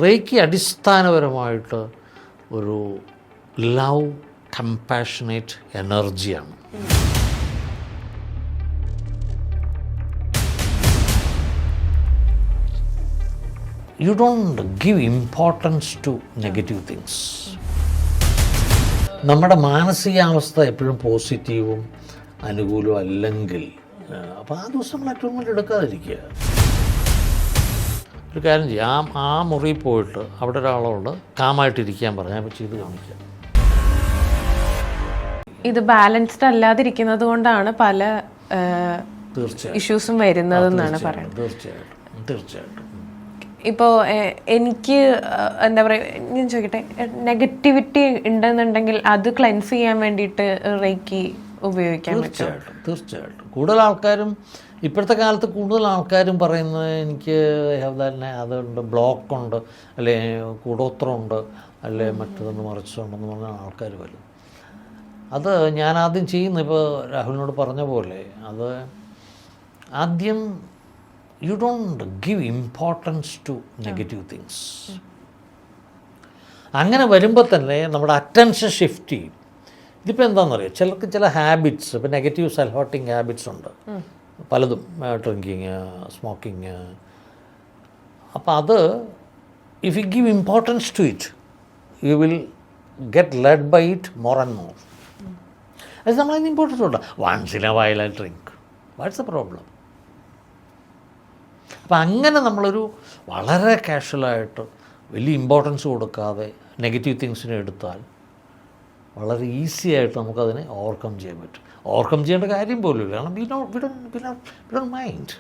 Reiki അടിസ്ഥാനപരമായിട്ട് ഒരു love compassionate എനർജിയാണ്. You don't give importance to negative things. നമ്മുടെ മാനസികാവസ്ഥ എപ്പോഴും പോസിറ്റീവും അനുകൂലവും അല്ലെങ്കിൽ അപ്പോൾ ആ ദിവസം നമ്മൾ അറ്റോൺമെൻറ്റ് എടുക്കാതിരിക്കുക. ഒരു കാര്യം ചെയ്യാം, ആ മുറിയിൽ പോയിട്ട് അവിടെ ഒരാളോട് കാമായിട്ടിരിക്കാൻ പറഞ്ഞാൽ അപ്പോൾ ചെയ്ത് കാണിക്കുക. ഇത് ബാലൻസ്ഡ് അല്ലാതിരിക്കുന്നത് കൊണ്ടാണ് പല ഇഷ്യൂസും വരുന്നതെന്നാണ് പറയുന്നത്. തീർച്ചയായിട്ടും. ഇപ്പോൾ എനിക്ക് എന്താ പറയുക, ഞാൻ ചോദിക്കട്ടെ, നെഗറ്റിവിറ്റി ഉണ്ടെന്നുണ്ടെങ്കിൽ അത് ക്ലെൻസ് ചെയ്യാൻ വേണ്ടിയിട്ട് റേക്കി ഉപയോഗിക്കാൻ പറ്റും? തീർച്ചയായിട്ടും. കൂടുതൽ ആൾക്കാരും ഇപ്പോഴത്തെ കാലത്ത് കൂടുതൽ ആൾക്കാരും പറയുന്നത് എനിക്ക് തന്നെ അതുണ്ട്, ബ്ലോക്കുണ്ട്, അല്ലെ കൂടോത്രമുണ്ട്, അല്ലെ മറ്റതൊന്ന് മറിച്ചുണ്ടെന്ന് പറഞ്ഞ ആൾക്കാർ വരും. അത് ഞാൻ ആദ്യം ചെയ്യുന്ന, ഇപ്പോൾ രാഹുലിനോട് പറഞ്ഞ പോലെ, അത് ആദ്യം you don't give importance to negative things. അങ്ങനെ വരുമ്പോൾ തന്നെ നമ്മുടെ അറ്റൻഷൻ ഷിഫ്റ്റ് ചെയ്യും. ഇതിപ്പോൾ എന്താണെന്നറിയാം, ചിലർക്ക് ചില ഹാബിറ്റ്സ്, ഇപ്പോൾ നെഗറ്റീവ് സെൽഫ് ഹർട്ടിങ് ഹാബിറ്റ്സ് ഉണ്ട് പലതും, ഡ്രിങ്കിങ്, സ്മോക്കിങ്. അപ്പോൾ അത് if you give importance to it you will get led by it more and more. അത് നമ്മളതിന് ഇമ്പോർട്ടൻസ് ഉണ്ട്. Once in a while I drink, what's the problem? അപ്പം അങ്ങനെ നമ്മളൊരു വളരെ കാഷ്വലായിട്ട് വലിയ ഇമ്പോർട്ടൻസ് കൊടുക്കാതെ നെഗറ്റീവ് തിങ്സിനെ എടുത്താൽ വളരെ ഈസി ആയിട്ട് നമുക്കതിനെ ഓവർകം ചെയ്യാൻ പറ്റും. ഓവർകം ചെയ്യേണ്ട കാര്യം പോലും ഇല്ല, കാരണം വി ഡോണ്ട് മൈൻഡ്.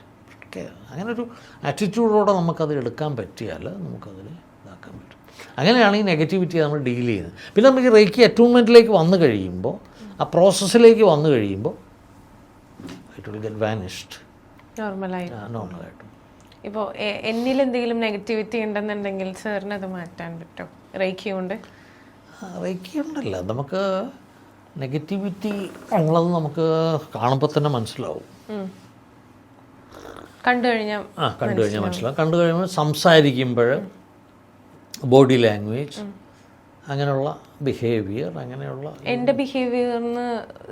അങ്ങനെ ഒരു ആറ്റിറ്റ്യൂഡോടെ നമുക്കത് എടുക്കാൻ പറ്റിയാൽ നമുക്കതിനെ ഇതാക്കാൻ പറ്റും. അങ്ങനെയാണ് ഈ നെഗറ്റിവിറ്റി നമ്മൾ ഡീൽ ചെയ്യുന്നത്. പിന്നെ നമുക്ക് റേക്കി അറ്റൂൺമെൻറ്റിലേക്ക് വന്നു കഴിയുമ്പോൾ, ആ പ്രോസസ്സിലേക്ക് വന്നു കഴിയുമ്പോൾ ഇറ്റ് വിൽ ഗെറ്റ് വാനിഷ്ഡ് നോർമലായിട്ടും. ഇപ്പോൾ എന്നിൽ എന്തെങ്കിലും നെഗറ്റിവിറ്റി ഉണ്ടെന്നുണ്ടെങ്കിൽ സാറിന് അത് മാറ്റാൻ പറ്റുമോ റേക്കി കൊണ്ട്? റേക്കി ഉണ്ടല്ല, നമുക്ക് നെഗറ്റിവിറ്റി ഉള്ളത് നമുക്ക് കാണുമ്പോൾ തന്നെ മനസ്സിലാവും. കണ്ടു കഴിഞ്ഞാൽ മനസ്സിലാവും. കണ്ടു കഴിയുമ്പോൾ സംസാരിക്കുമ്പോൾ ബോഡി ലാംഗ്വേജ്, അങ്ങനെയുള്ള ബിഹേവിയർ, അങ്ങനെയുള്ള എൻ്റെ ബിഹേവിയറിന്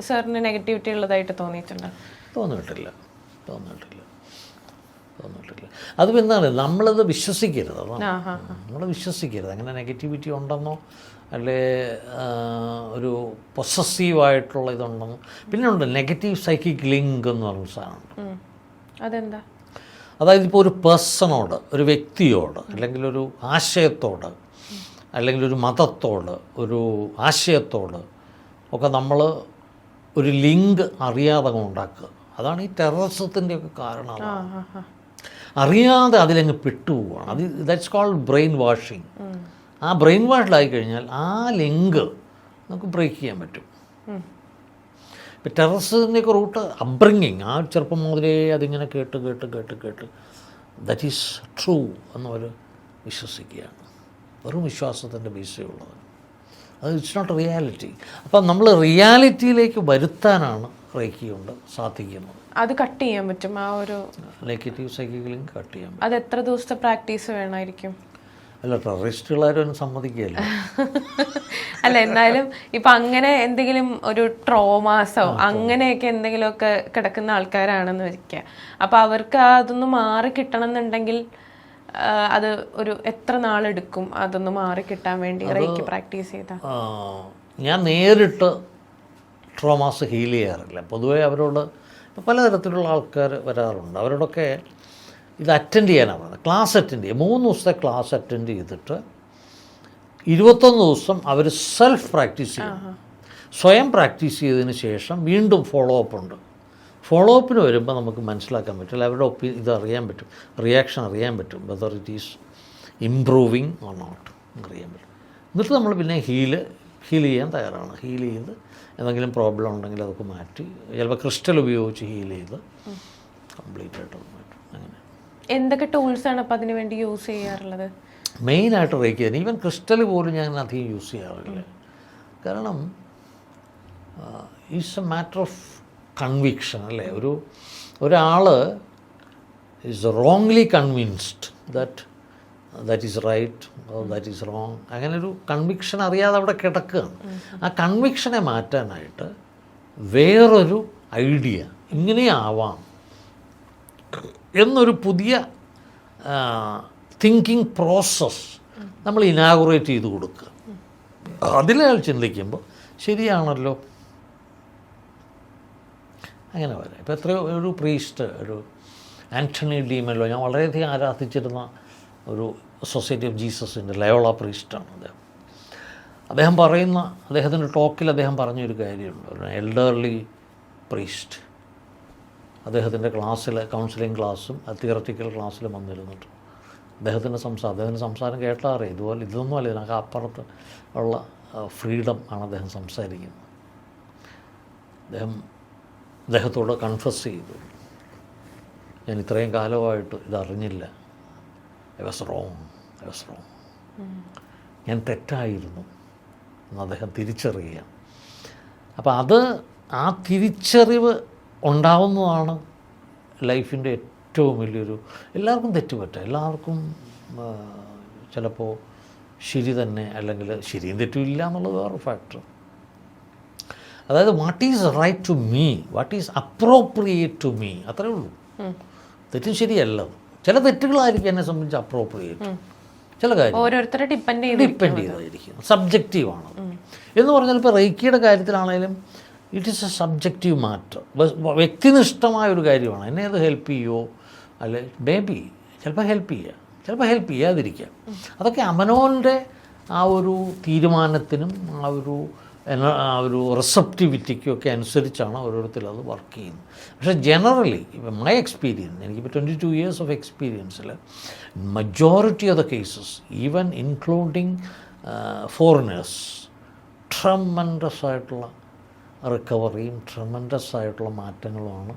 സാറിന് നെഗറ്റിവിറ്റി ഉള്ളതായിട്ട് തോന്നിയിട്ടുണ്ടോ? തോന്നിയിട്ടില്ല. അത് എന്താണ്, നമ്മളത് വിശ്വസിക്കരുത്. നമ്മൾ വിശ്വസിക്കരുത് അങ്ങനെ നെഗറ്റിവിറ്റി ഉണ്ടെന്നോ അല്ലെ ഒരു പൊസസീവായിട്ടുള്ള ഇതുണ്ടെന്നോ. പിന്നെ ഉണ്ട് നെഗറ്റീവ് സൈക്കിക് ലിങ്ക് എന്ന് പറഞ്ഞ സാധനമുണ്ട്. അതെന്താ? അതായത് ഇപ്പോൾ ഒരു പേഴ്സണോട്, ഒരു വ്യക്തിയോട്, അല്ലെങ്കിൽ ഒരു ആശയത്തോട്, അല്ലെങ്കിൽ ഒരു മതത്തോട്, ഒരു ആശയത്തോട് ഒക്കെ നമ്മൾ ഒരു ലിങ്ക് അറിയാതെ ഉണ്ടാക്കുക. അതാണ് ഈ ടെററിസത്തിൻ്റെയൊക്കെ കാരണം. അറിയാതെ അതിലങ്ങ് പെട്ടുപോവുകയാണ്. അത് ദാറ്റ്സ് കോൾഡ് ബ്രെയിൻ വാഷിങ്. ആ ബ്രെയിൻ വാഷ്ഡായി കഴിഞ്ഞാൽ ആ ലിങ്ക് നമുക്ക് ബ്രേക്ക് ചെയ്യാൻ പറ്റും. ഇപ്പം ടെററിസത്തിൻ്റെയൊക്കെ റൂട്ട് അപ്ബ്രിങ്ങിങ്, ആ ചെറുപ്പം മുതലേ അതിങ്ങനെ കേട്ട് ദാറ്റ് ഈസ് ട്രൂ എന്നവർ വിശ്വസിക്കുകയാണ്. വെറും വിശ്വാസത്തിൻ്റെ ബേസേ ഉള്ളത്. അത് ഇറ്റ്സ് നോട്ട് റിയാലിറ്റി. അപ്പം നമ്മൾ റിയാലിറ്റിയിലേക്ക് വരുത്താനാണ് റേക്കി കൊണ്ട് സാധിക്കുന്നത്. അത് കട്ട് ചെയ്യാൻ പറ്റും, ആ ഒരു നെഗറ്റീവ് സൈക്കിക് ലിങ്ക് കട്ട് ചെയ്യാൻ പറ്റും. അത് എത്ര ദിവസത്തെ പ്രാക്ടീസ് വേണമായിരിക്കും? അല്ല, ടെററിസ്റ്റുകളാരും സമ്മതിക്കുകയല്ല. അല്ല, എന്നാലും ഇപ്പം അങ്ങനെ എന്തെങ്കിലും ഒരു ട്രോമാസോ അങ്ങനെയൊക്കെ എന്തെങ്കിലുമൊക്കെ കിടക്കുന്ന ആൾക്കാരാണെന്ന് വയ്ക്കുക. അപ്പം അവർക്ക് അതൊന്ന് മാറി കിട്ടണം എന്നുണ്ടെങ്കിൽ അത് ഒരു എത്ര നാളെടുക്കും അതൊന്ന് മാറി കിട്ടാൻ വേണ്ടി റേക്കി പ്രാക്ടീസ് ചെയ്താൽ? ഞാൻ നേരിട്ട് ട്രോമാസ് ഹീൽ ചെയ്യാറില്ല. പൊതുവേ അവരോട് പലതരത്തിലുള്ള ആൾക്കാർ വരാറുണ്ട്. അവരോടൊക്കെ ഇത് അറ്റൻഡ് ചെയ്യാനാണ് പറയുന്നത്. ക്ലാസ് അറ്റൻഡ് ചെയ്യുക. 3 ദിവസത്തെ ക്ലാസ് അറ്റൻഡ് ചെയ്തിട്ട് 21 ദിവസം അവർ സെൽഫ് പ്രാക്ടീസ് ചെയ്യും. സ്വയം പ്രാക്ടീസ് ചെയ്തതിന് ശേഷം വീണ്ടും ഫോളോ അപ്പ് ഉണ്ട്. ഫോളോ അപ്പിന് വരുമ്പോൾ നമുക്ക് മനസ്സിലാക്കാൻ പറ്റില്ല, അവരുടെ ഇത് അറിയാൻ പറ്റും, റിയാക്ഷൻ അറിയാൻ പറ്റും, whether it is improving or not അറിയാൻ പറ്റും. എന്നിട്ട് നമ്മൾ പിന്നെ ഹീൽ ചെയ്യാൻ തയ്യാറാണ്. ഹീൽ ചെയ്ത് എന്തെങ്കിലും പ്രോബ്ലം ഉണ്ടെങ്കിൽ അതൊക്കെ മാറ്റി, ചിലപ്പോൾ ക്രിസ്റ്റൽ ഉപയോഗിച്ച് ഹീൽ ചെയ്ത് കംപ്ലീറ്റ് ആയിട്ട് മാറ്റും. അങ്ങനെ എന്തൊക്കെ ടൂൾസാണ് അപ്പോൾ അതിന് വേണ്ടി യൂസ് ചെയ്യാറുള്ളത്? മെയിനായിട്ട് റേക്കി ചെയ്യാൻ, ഈവൻ ക്രിസ്റ്റൽ പോലും ഞാൻ അധികം യൂസ് ചെയ്യാറില്ല. കാരണം is a matter of conviction അല്ലേ. ഒരാൾ is wrongly convinced that that is right that is wrong, അങ്ങനെ ഒരു കൺവിക്ഷൻ അറിയാതെ അവിടെ കിടക്കുകയാണ്. ആ കൺവിക്ഷനെ മാറ്റാനായിട്ട് വേറൊരു ഐഡിയ ഇങ്ങനെയാവാം എന്നൊരു പുതിയ തിങ്കിങ് പ്രോസസ്സ് നമ്മൾ ഇനാഗുറേറ്റ് ചെയ്ത് കൊടുക്കുക. അതിലയാൾ ചിന്തിക്കുമ്പോൾ ശരിയാണല്ലോ, അങ്ങനെ വരാം. ഇപ്പോൾ എത്രയോ ഒരു പ്രീസ്റ്റ്, ഒരു ആൻ്റണി ഡി മെല്ലോ, ഞാൻ വളരെയധികം ആരാധിച്ചിരുന്ന ഒരു സൊസൈറ്റി ഓഫ് ജീസസിൻ്റെ ലയോള പ്രീസ്റ്റാണ് അദ്ദേഹം. അദ്ദേഹം പറയുന്ന, അദ്ദേഹത്തിൻ്റെ ടോക്കിൽ അദ്ദേഹം പറഞ്ഞൊരു കാര്യമുണ്ട്. ഒരു എൽഡർലി പ്രീസ്റ്റ് അദ്ദേഹത്തിൻ്റെ ക്ലാസ്സിൽ, കൗൺസിലിംഗ് ക്ലാസ്സും തിയററ്റിക്കൽ ക്ലാസ്സിലും വന്നിരുന്നിട്ട് അദ്ദേഹത്തിൻ്റെ സംസാരം കേട്ടാൽ അറിയാം ഇതുപോലെ ഇതൊന്നും അല്ല, ഇതിനൊക്കെ അപ്പുറത്ത് ഉള്ള ഫ്രീഡം ആണ് അദ്ദേഹം സംസാരിക്കുന്നത്. അദ്ദേഹത്തോട് കൺഫസ് ചെയ്തു, ഞാൻ ഇത്രയും കാലമായിട്ട് ഇതറിഞ്ഞില്ല, ഐ വാസ് റോങ്, ഞാൻ തെറ്റായിരുന്നു എന്ന് അദ്ദേഹം തിരിച്ചറിയുക. അപ്പോൾ ആ തിരിച്ചറിവ് ഉണ്ടാവുന്നതാണ് ലൈഫിൻ്റെ ഏറ്റവും വലിയൊരു, എല്ലാവർക്കും തെറ്റുപറ്റാം, എല്ലാവർക്കും ചിലപ്പോൾ ശരി തന്നെ, അല്ലെങ്കിൽ ശരിയും തെറ്റും ഇല്ല എന്നുള്ളത് വേറെ ഫാക്ടർ. അതായത് what is right to me, what is appropriate to me, അത്രേ ഉള്ളൂ. തെറ്റും ശരിയല്ല. ചില തെറ്റുകളായിരിക്കും എന്നെ സംബന്ധിച്ച് അപ്രോപ്രിയേറ്റ്, ചില കാര്യം ഓരോരുത്തരെ ഡിപ്പെൻഡ് ചെയ്തായിരിക്കും, സബ്ജക്റ്റീവാണ്. എന്ന് പറഞ്ഞാൽ ഇപ്പോൾ റേക്കിയുടെ കാര്യത്തിലാണെങ്കിലും it is a subjective matter, വ്യക്തിനിഷ്ഠമായ ഒരു കാര്യമാണ്. എന്നെ അത് ഹെൽപ്പ് ചെയ്യുമോ, അല്ലെ ബേബി ചിലപ്പോൾ ഹെൽപ്പ് ചെയ്യുക, ചിലപ്പോൾ ഹെൽപ്പ് ചെയ്യാതിരിക്കുക. അതൊക്കെ അവനവൻ്റെ ആ ഒരു തീരുമാനത്തിനും ആ ഒരു റിസപ്റ്റിവിറ്റിക്കും ഒക്കെ അനുസരിച്ചാണ് ഓരോരുത്തരും അത് വർക്ക് ചെയ്യുന്നത്. പക്ഷേ ജനറലി മൈ എക്സ്പീരിയൻസ്, എനിക്കിപ്പോൾ 22 years ഓഫ് എക്സ്പീരിയൻസിൽ majority of the cases, even including foreigners, tremendous ആയിട്ടുള്ള റിക്കവറിയും ട്രമൻഡസ് ആയിട്ടുള്ള മാറ്റങ്ങളുമാണ്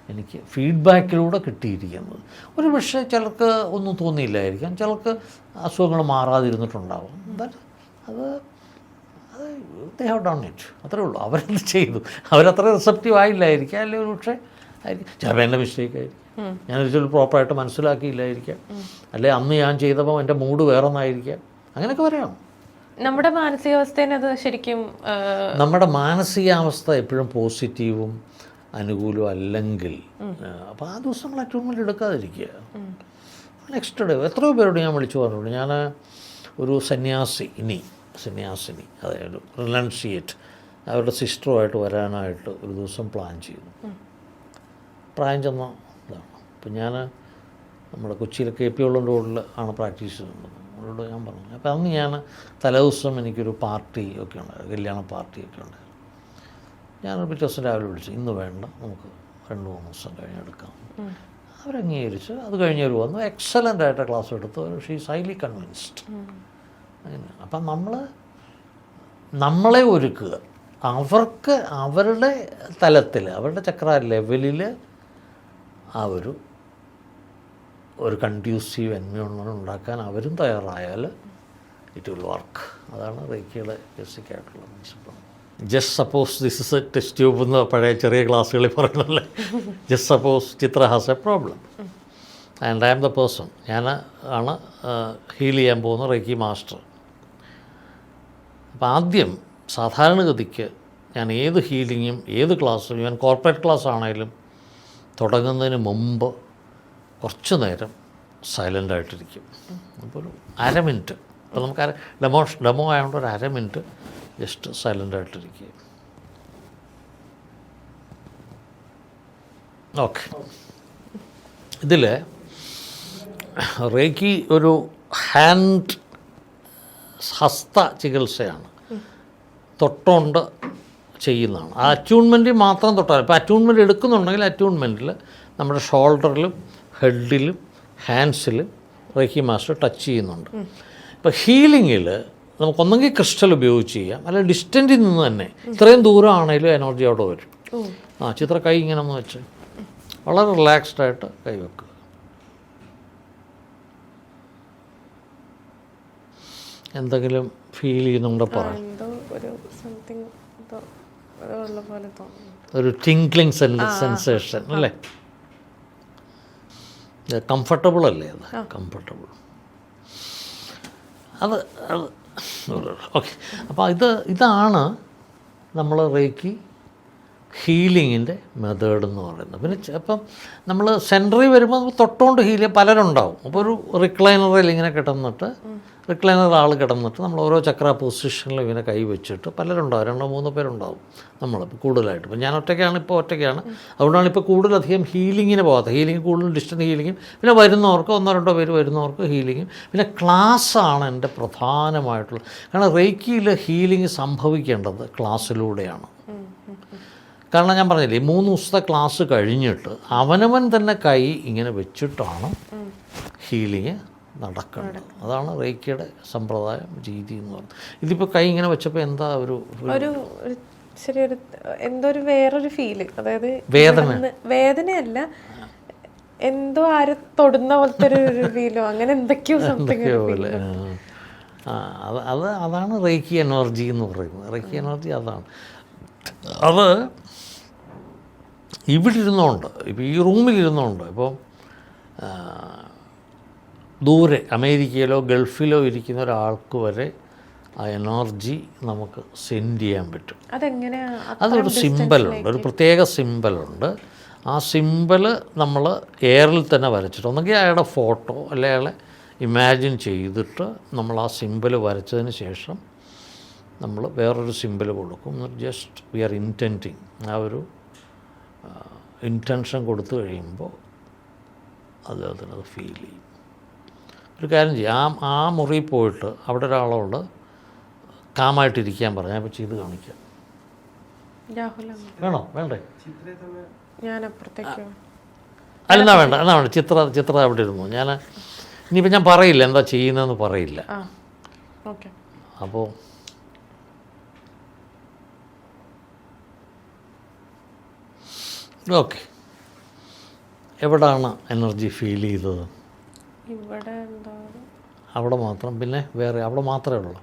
എനിക്ക് ഫീഡ്ബാക്കിലൂടെ കിട്ടിയിരിക്കുന്നത്. ഒരു പക്ഷേ ചിലർക്ക് ഒന്നും തോന്നിയില്ലായിരിക്കാം, ചിലർക്ക് അസുഖങ്ങൾ മാറാതിരുന്നിട്ടുണ്ടാവും. അത് they have done it, അത്രേ ഉള്ളൂ. അവരെന്ത് ചെയ്തു, അവരത്ര റിസപ്റ്റീവ് ആയില്ലായിരിക്കാം, അല്ലെങ്കിൽ ഒരു പക്ഷേ ആയിരിക്കും, ചിലപ്പോൾ എൻ്റെ മിസ്റ്റേക്ക് ആയിരിക്കും, ഞാനൊരിക്കലും പ്രോപ്പറായിട്ട് മനസ്സിലാക്കിയില്ലായിരിക്കാം, അല്ലെ അന്ന് ഞാൻ ചെയ്തപ്പോൾ എൻ്റെ മൂഡ് വേറെ ഒന്നായിരിക്കാം, അങ്ങനെയൊക്കെ വരാം. നമ്മുടെ മാനസികാവസ്ഥേനെ അത് ശരിക്കും, നമ്മുടെ മാനസികാവസ്ഥ എപ്പോഴും പോസിറ്റീവും അനുകൂലവും അല്ലെങ്കിൽ അപ്പോൾ ആ ദിവസം നമ്മൾ അറ്റൂൺമെൻറ്റ് എടുക്കാതിരിക്കുക. നെക്സ്റ്റ് ഡേ എത്രയോ പേരോട് ഞാൻ വിളിച്ചു പറഞ്ഞിട്ടുണ്ട്. ഞാൻ ഒരു സന്യാസിനി, അതായത് റിനൗൺഷിയേറ്റ്, അവരുടെ സിസ്റ്ററുമായിട്ട് വരാനായിട്ട് ഒരു ദിവസം പ്ലാൻ ചെയ്തു. പ്രായം ചെന്ന ഇതാണ്. അപ്പം ഞാൻ നമ്മുടെ കൊച്ചിയിലെ KP ഉള്ളൻ്റെ റോഡിൽ ആണ് പ്രാക്ടീസ് ചെയ്യുന്നത്. അവരോട് ഞാൻ പറഞ്ഞു. അപ്പോൾ അന്ന് ഞാൻ തലേദിവസം എനിക്കൊരു പാർട്ടി ഒക്കെ ഉണ്ടായിരുന്നു, കല്യാണ പാർട്ടിയൊക്കെ ഉണ്ടായിരുന്നു. ഞാൻ പിറ്റേ ദിവസം രാവിലെ വിളിച്ചു, ഇന്ന് വേണ്ട, നമുക്ക് 2-3 ദിവസം കഴിഞ്ഞെടുക്കാം. അവരംഗീകരിച്ച് അത് കഴിഞ്ഞവർ വന്നു, എക്സലൻ്റ് ക്ലാസ് എടുത്തു. She is highly convinced. അങ്ങനെ അപ്പം നമ്മളെ ഒരുക്കുക, അവർക്ക് അവരുടെ തലത്തിൽ, അവരുടെ ചക്ര ലെവലിൽ ആ ഒരു കൺഡ്യൂസീവ് എൻവയോൺമെൻറ്റ് ഉണ്ടാക്കാൻ അവരും തയ്യാറായാൽ ഇറ്റ് വിൽ വർക്ക്. അതാണ് റേക്കിയുടെ ബേസിക് ആയിട്ടുള്ള principle. Just suppose this is a test tube എന്ന് പഴയ ചെറിയ ക്ലാസ്സുകളിൽ പറയുന്നല്ലേ. Just suppose Chithra has a problem and I am the person, ഞാൻ ആണ് ഹീൽ ചെയ്യാൻ പോകുന്ന റേക്കി മാസ്റ്റർ. അപ്പോൾ ആദ്യം സാധാരണഗതിക്ക് ഞാൻ ഏത് ഹീലിങ്ങും ഏത് ക്ലാസ്സും, ഈവൻ കോർപ്പറേറ്റ് ക്ലാസ് ആണെങ്കിലും തുടങ്ങുന്നതിന് മുമ്പ് കുറച്ച് നേരം സൈലൻ്റായിട്ടിരിക്കും. അപ്പോൾ ഒരു 1/2 മിനിറ്റ്, ഇപ്പോൾ നമുക്ക് ഡെമോ ആയതുകൊണ്ട് ഒരു 1/2 മിനിറ്റ് ജസ്റ്റ് സൈലൻ്റായിട്ടിരിക്കുക. ഓക്കെ, ഇതിൽ റേക്കി ഒരു ഹസ്ത ചികിത്സയാണ്, തൊട്ടുകൊണ്ട് ചെയ്യുന്നതാണ്. ആ അറ്റ്യൂൺമെൻറ്റിൽ മാത്രം തൊട്ടാൽ, ഇപ്പോൾ അറ്റ്യൂൺമെൻറ്റ് എടുക്കുന്നുണ്ടെങ്കിൽ അറ്റ്യൂൺമെൻറ്റിൽ നമ്മുടെ ഷോൾഡറിലും ഹെഡിലും ഹാൻഡ്സിലും റേക്കി മാസ്റ്റർ ടച്ച് ചെയ്യുന്നുണ്ട്. ഇപ്പോൾ ഹീലിങ്ങിൽ നമുക്കൊന്നെങ്കിൽ ക്രിസ്റ്റൽ ഉപയോഗിച്ച് ചെയ്യാം, അല്ലെങ്കിൽ ഡിസ്റ്റൻറ്റിൽ നിന്ന് തന്നെ ഇത്രയും ദൂരം ആണെങ്കിലും എനർജി അവിടെ വരും. ചിത്ര കൈ ഇങ്ങനെ ഒന്ന് വെച്ച് വളരെ റിലാക്സ്ഡ് ആയിട്ട് കൈ വെക്കുക. എന്തെങ്കിലും ഫീൽ ചെയ്യുന്നുണ്ടോ പറയാം. ഒരു ടിങ്ക്ലിങ് സെൻസേഷൻ അല്ലേ, കംഫർട്ടബിൾ അല്ലേ അത്, കംഫർട്ടബിൾ. അത് ഓക്കെ. അപ്പോൾ ഇതാണ് നമ്മൾ റേക്കി ഹീലിങ്ങിൻ്റെ മെത്തേഡ് എന്ന് പറയുന്നത്. പിന്നെ ഇപ്പം നമ്മൾ സെൻറ്ററിൽ വരുമ്പോൾ നമുക്ക് തൊട്ടുകൊണ്ട് ഹീൽ ചെയ്യാൻ പലരുണ്ടാവും. അപ്പോൾ ഒരു റിക്ലൈനറിൽ ഇങ്ങനെ കിടന്നിട്ട് ആൾ കിടന്നിട്ട് നമ്മൾ ഓരോ ചക്ര പൊസിഷനിലും ഇങ്ങനെ കൈ വെച്ചിട്ട് പലരുണ്ടാവും, 2-3 പേരുണ്ടാവും നമ്മളിപ്പോൾ കൂടുതലായിട്ട്. ഇപ്പോൾ ഞാൻ ഒറ്റയ്ക്കാണ്, അതുകൊണ്ടാണ് ഇപ്പോൾ കൂടുതലധികം ഹീലിങ്ങിന് പോകാത്തത്. ഹീലിംഗ് കൂടുതലും ഡിസ്റ്റൻസ് ഹീലിങ്ങും, പിന്നെ വരുന്നവർക്ക് 1-2 പേര് വരുന്നവർക്ക് ഹീലിങ്ങും, പിന്നെ ക്ലാസ്സാണ് എൻ്റെ പ്രധാനമായിട്ടുള്ള. കാരണം റേക്കിയിൽ ഹീലിംഗ് സംഭവിക്കേണ്ടത് ക്ലാസ്സിലൂടെയാണ്. കാരണം ഞാൻ പറഞ്ഞില്ലേ, 3 ദിവസത്തെ ക്ലാസ് കഴിഞ്ഞിട്ട് അവനവൻ തന്നെ കൈ ഇങ്ങനെ വെച്ചിട്ടാണ് ഹീലിങ് നടക്കേണ്ടത്. അതാണ് റേക്കിയുടെ സമ്പ്രദായം, രീതി എന്ന് പറയുന്നത്. ഇതിപ്പോൾ കൈ ഇങ്ങനെ വെച്ചപ്പോൾ എന്താ ഒരു ശരിയൊരു എന്തോ ഒരു വേറൊരു ഫീല്, അതായത് വേദനയല്ല, എന്തോ ആരും തൊടുന്ന പോലത്തെ ഒരു ഫീലോ അങ്ങനെ എന്തൊക്കെയോ പോലെ. അതാണ് റേക്കി എനർജി എന്ന് പറയുന്നത്. റേക്കി എനർജി അതാണ്. അത് ഇവിടെ ഇരുന്നുകൊണ്ട്, ഇപ്പോൾ ഈ റൂമിലിരുന്നുകൊണ്ട്, ഇപ്പോൾ ദൂരെ അമേരിക്കയിലോ ഗൾഫിലോ ഇരിക്കുന്ന ഒരാൾക്ക് വരെ ആ എനർജി നമുക്ക് സെൻഡ് ചെയ്യാൻ പറ്റും. അതൊരു സിമ്പലുണ്ട്, ഒരു പ്രത്യേക സിമ്പലുണ്ട്. ആ സിമ്പല് നമ്മൾ എയറിൽ തന്നെ വരച്ചിട്ട്, ഒന്നെങ്കിൽ അയാളുടെ ഫോട്ടോ അല്ലെങ്കിൽ അയാളെ ഇമാജിൻ ചെയ്തിട്ട് നമ്മൾ ആ സിമ്പല് വരച്ചതിന് ശേഷം നമ്മൾ വേറൊരു സിമ്പൽ കൊടുക്കും. Just we are intending. ആ ഒരു ഇൻറ്റൻഷൻ കൊടുത്തു കഴിയുമ്പോൾ അദ്ദേഹത്തിനത് ഫീൽ ചെയ്യും. ഒരു കാര്യം ചെയ്യാം, ആ മുറിയിൽ പോയിട്ട് അവിടെ ഒരാളോട് കാമായിട്ടിരിക്കാൻ പറഞ്ഞാൽ ഇപ്പോൾ ചെയ്ത് കാണിക്കാം. വേണോ? വേണ്ടേ? അല്ല, എന്നാ വേണ്ട. ചിത്ര അവിടെ ഇരുന്നു. ഇനിയിപ്പോൾ ഞാൻ പറയില്ല എന്താ ചെയ്യുന്നതെന്ന് പറയില്ല. അപ്പോൾ ഓക്കെ, എവിടാണ് എനർജി ഫീൽ ചെയ്തത്? അവിടെ മാത്രം. പിന്നെ വേറെ അവിടെ മാത്രമേ ഉള്ളൂ?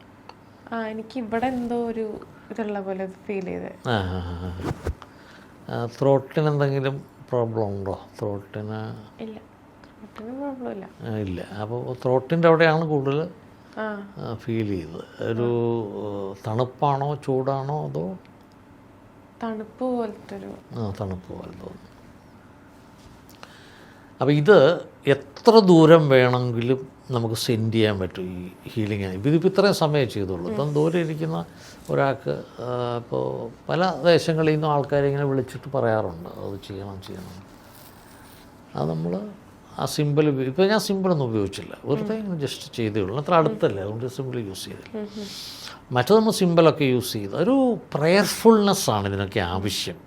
എനിക്ക് ഇവിടെ എന്തോ ഒരു ഇതുള്ള പോലെ ഫീൽ ചെയ്തത്. ത്രോട്ടിന് എന്തെങ്കിലും പ്രോബ്ലം ഉണ്ടോ? ത്രോട്ടിന് ഇല്ല, പ്രോബ്ലം ഇല്ല. അപ്പോൾ ത്രോട്ടിൻ്റെ അവിടെയാണ് കൂടുതൽ ഫീൽ ചെയ്തത്. ഒരു തണുപ്പാണോ ചൂടാണോ അതോ? തണുപ്പ് പോലത്തെ തണുപ്പ് പോലെ തോന്നുന്നു. അപ്പോൾ ഇത് എത്ര ദൂരം വേണമെങ്കിലും നമുക്ക് സെൻഡ് ചെയ്യാൻ പറ്റും ഈ ഹീലിംഗ്. ഇതിപ്പോൾ ഇത്രയും സമയം ചെയ്തുള്ളൂ. ഇപ്പം ദൂരെ ഇരിക്കുന്ന ഒരാൾക്ക് ഇപ്പോൾ പല ദേശങ്ങളിൽ നിന്നും ആൾക്കാരെ ഇങ്ങനെ വിളിച്ചിട്ട് പറയാറുണ്ട് അത് ചെയ്യണം. അത് നമ്മൾ ആ സിമ്പിൾ, ഇപ്പോൾ ഞാൻ സിമ്പിളൊന്നും ഉപയോഗിച്ചില്ല, വെറുതെ ഇങ്ങനെ ജസ്റ്റ് ചെയ്തേ ഉള്ളൂ. അത്ര അടുത്തല്ലേ, അതുകൊണ്ട് സിമ്പിൾ യൂസ് ചെയ്തില്ല. മറ്റത് നമ്മൾ സിമ്പിളൊക്കെ യൂസ് ചെയ്ത് ഒരു പ്രയർഫുൾനെസ്സാണ് ഇതിനൊക്കെ ആവശ്യം.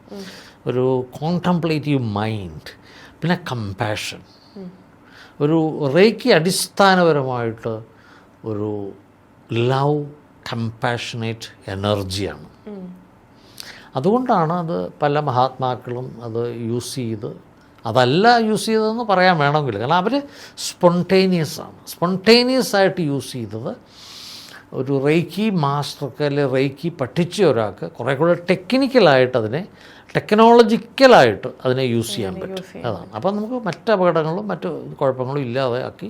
ഒരു കോൺടംപ്ലേറ്റീവ് മൈൻഡ്, പിന്നെ കമ്പാഷൻ. ഒരു റേക്കി അടിസ്ഥാനപരമായിട്ട് ഒരു ലവ് കമ്പാഷനേറ്റ് എനർജിയാണ്. അതുകൊണ്ടാണ് അത് പല മഹാത്മാക്കളും അത് യൂസ് ചെയ്ത്, അതല്ല യൂസ് ചെയ്തതെന്ന് പറയാൻ വേണമെങ്കിൽ, കാരണം അവർ സ്പോണ്ടേനിയസ് ആയിട്ട് യൂസ് ചെയ്തത് ഒരു റേക്കി മാസ്റ്റർക്ക് അല്ലെങ്കിൽ റേക്കി പഠിച്ച ഒരാൾക്ക് കുറേ കൂടെ ടെക്നോളജിക്കലായിട്ട് അതിനെ യൂസ് ചെയ്യാൻ പറ്റും. അതാണ്. അപ്പം നമുക്ക് മറ്റ് അപകടങ്ങളും മറ്റ് കുഴപ്പങ്ങളും ഇല്ലാതെ ആക്കി.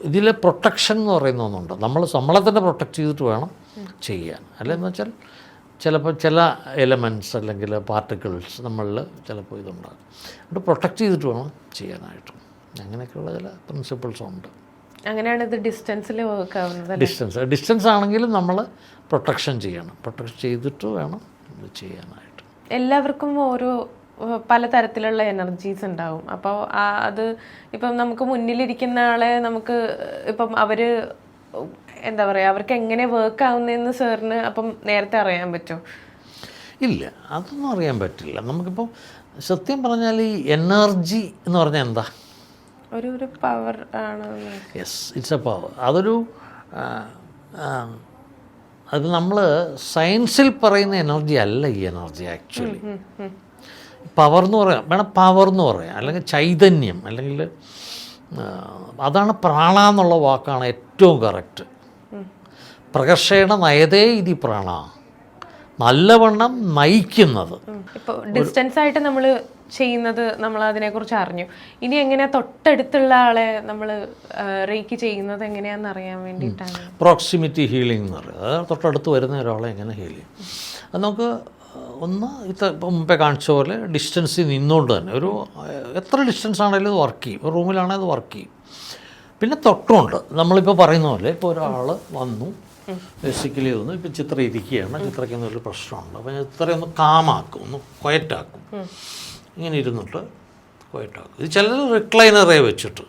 ഇതിൽ പ്രൊട്ടക്ഷൻ എന്ന് പറയുന്ന ഒന്നുണ്ട്. നമ്മളെ തന്നെ പ്രൊട്ടക്റ്റ് ചെയ്തിട്ട് വേണം ചെയ്യാൻ. അല്ലെന്ന് വെച്ചാൽ ചിലപ്പോൾ ചില എലമെൻറ്റ്സ് അല്ലെങ്കിൽ പാർട്ടിക്കിൾസ് നമ്മളിൽ ചിലപ്പോൾ ഇതുണ്ടാകും. അതുകൊണ്ട് പ്രൊട്ടക്റ്റ് ചെയ്തിട്ട് വേണം ചെയ്യാനായിട്ട്. അങ്ങനെയൊക്കെയുള്ള ചില പ്രിൻസിപ്പിൾസ് ഉണ്ട്. അങ്ങനെയാണ് ഇത് ഡിസ്റ്റൻസിൽ വർക്ക് ആവുന്നത്. ഡിസ്റ്റൻസ് ആണെങ്കിലും നമ്മൾ പ്രൊട്ടക്ഷൻ ചെയ്യണം. പ്രൊട്ടക്ഷൻ ചെയ്തിട്ട് വേണം ഇത് ചെയ്യാനായിട്ട്. എല്ലാവർക്കും ഓരോ പലതരത്തിലുള്ള എനർജീസ് ഉണ്ടാവും. അപ്പോൾ അത് ഇപ്പം നമുക്ക് മുന്നിലിരിക്കുന്ന ആളെ നമുക്ക് ഇപ്പം അവർ എന്താ പറയുക, അവർക്ക് എങ്ങനെ വർക്ക് ആവുന്നതെന്ന് സാറിന് അപ്പം നേരത്തെ അറിയാൻ പറ്റുമോ? ഇല്ല, അതൊന്നും അറിയാൻ പറ്റില്ല. നമുക്കിപ്പം സത്യം പറഞ്ഞാൽ ഈ എനർജി എന്ന് പറഞ്ഞാൽ എന്താ? ഒരു പവർ ആണ്. Yes, it's A power. അത് നമ്മൾ സയൻസിൽ പറയുന്ന എനർജി അല്ല ഈ എനർജി. ആക്ച്വലി പവർ എന്ന് പറയാം, പവർ എന്ന് പറയാം, അല്ലെങ്കിൽ ചൈതന്യം, അല്ലെങ്കിൽ അതാണ് പ്രാണ എന്നുള്ള വാക്കാണ് ഏറ്റവും കറക്റ്റ്. പ്രകർഷേണ നയതേ ഇതി പ്രാണ നല്ലവണ്ണം നയിക്കുന്നത്. ഇപ്പോൾ ഡിസ്റ്റൻസ് ആയിട്ട് നമ്മൾ ചെയ്യുന്നത് നമ്മൾ അതിനെക്കുറിച്ച് അറിഞ്ഞു. ഇനി എങ്ങനെയാ തൊട്ടടുത്തുള്ള ആളെ നമ്മൾ റേക്ക് ചെയ്യുന്നത് എങ്ങനെയാണെന്ന് അറിയാൻ വേണ്ടിയിട്ടാണ്. പ്രോക്സിമിറ്റി ഹീലിംഗ് എന്ന് പറയുന്നത്, അതായത് തൊട്ടടുത്ത് വരുന്ന ഒരാളെ എങ്ങനെ ഹീൽ ചെയ്യും. അത് നമുക്ക് ഒന്ന് ഇപ്പം മുമ്പേ കാണിച്ച പോലെ ഡിസ്റ്റൻസിൽ നിന്നുകൊണ്ട് തന്നെ ഒരു എത്ര ഡിസ്റ്റൻസ് ആണെങ്കിലും അത് വർക്ക് ചെയ്യും. ഒരു റൂമിലാണെങ്കിൽ അത് വർക്ക് ചെയ്യും. പിന്നെ തൊട്ടുമുണ്ട്, നമ്മളിപ്പോൾ പറയുന്ന പോലെ ഇപ്പോൾ ഒരാൾ വന്നു ബേസിക്കലി ഒന്ന് ഇപ്പം ചിത്ര ഇരിക്കുകയാണ്, ചിത്രയ്ക്കൊന്നും ഒരു പ്രശ്നമുണ്ട്, അപ്പോൾ ചിത്രയൊന്ന് കാമാക്കും, ഒന്ന് ക്വയറ്റാക്കും, ഇങ്ങനെ ഇരുന്നിട്ട് ക്വയറ്റാക്കും. ഇത് ചിലർ റിക്ലൈനറെ വെച്ചിട്ട്,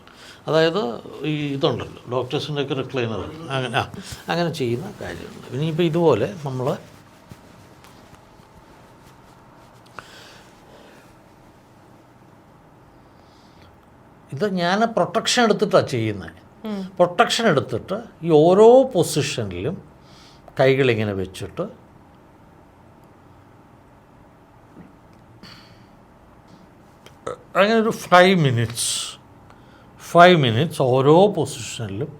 അതായത് ഈ ഇതുണ്ടല്ലോ ഡോക്ടേഴ്സിൻ്റെയൊക്കെ റിക്ലൈനർ, അങ്ങനെ ചെയ്യുന്ന കാര്യമുണ്ട്. ഇനിയിപ്പോൾ ഇതുപോലെ നമ്മൾ ഇത് ഞാൻ പ്രൊട്ടക്ഷൻ എടുത്തിട്ടാണ് ചെയ്യുന്നത്. പ്രൊട്ടക്ഷൻ എടുത്തിട്ട് ഈ ഓരോ പൊസിഷനിലും കൈകളിങ്ങനെ വെച്ചിട്ട് അങ്ങനെ ഒരു 5 മിനിറ്റ്സ് ഓരോ പൊസിഷനിലും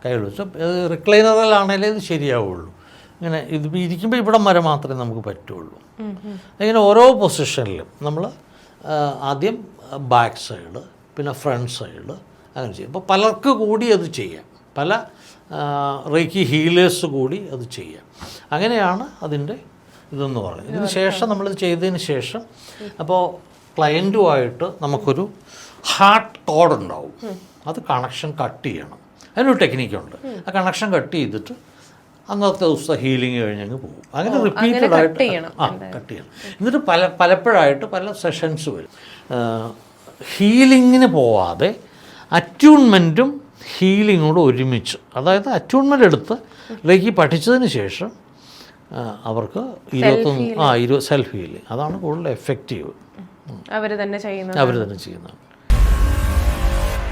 കൈകൾ വെച്ച്, റിക്ലൈനറിലാണെങ്കിലേ ഇത് ശരിയാവുള്ളൂ. ഇങ്ങനെ ഇത് ഇരിക്കുമ്പോൾ ഇവിടം വരെ മാത്രമേ നമുക്ക് പറ്റുള്ളൂ. ഇങ്ങനെ ഓരോ പൊസിഷനിലും നമ്മൾ ആദ്യം ബാക്ക് സൈഡ്, പിന്നെ ഫ്രണ്ട് സൈഡ്, അങ്ങനെ ചെയ്യും. അപ്പോൾ പലർക്ക് കൂടി അത് ചെയ്യാം, പല റേക്കി ഹീലേഴ്സ് കൂടി അത് ചെയ്യാം. അങ്ങനെയാണ് അതിൻ്റെ ഇതെന്ന് പറയുന്നത്. ഇതിന് ശേഷം നമ്മളിത് ചെയ്തതിന് ശേഷം അപ്പോൾ ക്ലയൻറ്റുമായിട്ട് നമുക്കൊരു ഹാർട്ട് കോഡ് ഉണ്ടാവും. അത് കണക്ഷൻ കട്ട് ചെയ്യണം. അതിനൊരു ടെക്നിക്കുണ്ട്. ആ കണക്ഷൻ കട്ട് ചെയ്തിട്ട് അന്നത്തെ ദിവസത്തെ ഹീലിംഗ് കഴിഞ്ഞങ്ങ് പോകും. അങ്ങനെ റിപ്പീറ്റഡ് ആയിട്ട് കട്ട് ചെയ്യണം. എന്നിട്ട് പലപ്പോഴായിട്ട് പല സെഷൻസ് വരും. ഹീലിങ്ങിന് പോവാതെ അറ്റ്യൂൺമെൻറ്റും ഹീലിങ്ങോട് ഒരുമിച്ച്, അതായത് അറ്റ്യൂൺമെൻ്റ് എടുത്ത് റേക്കി പഠിച്ചതിന് ശേഷം അവർക്ക് 20 സെൽഫ് ഹീലിംഗ്, അതാണ് കൂടുതൽ എഫക്റ്റീവ്. അവർ തന്നെ ചെയ്യുന്നത്.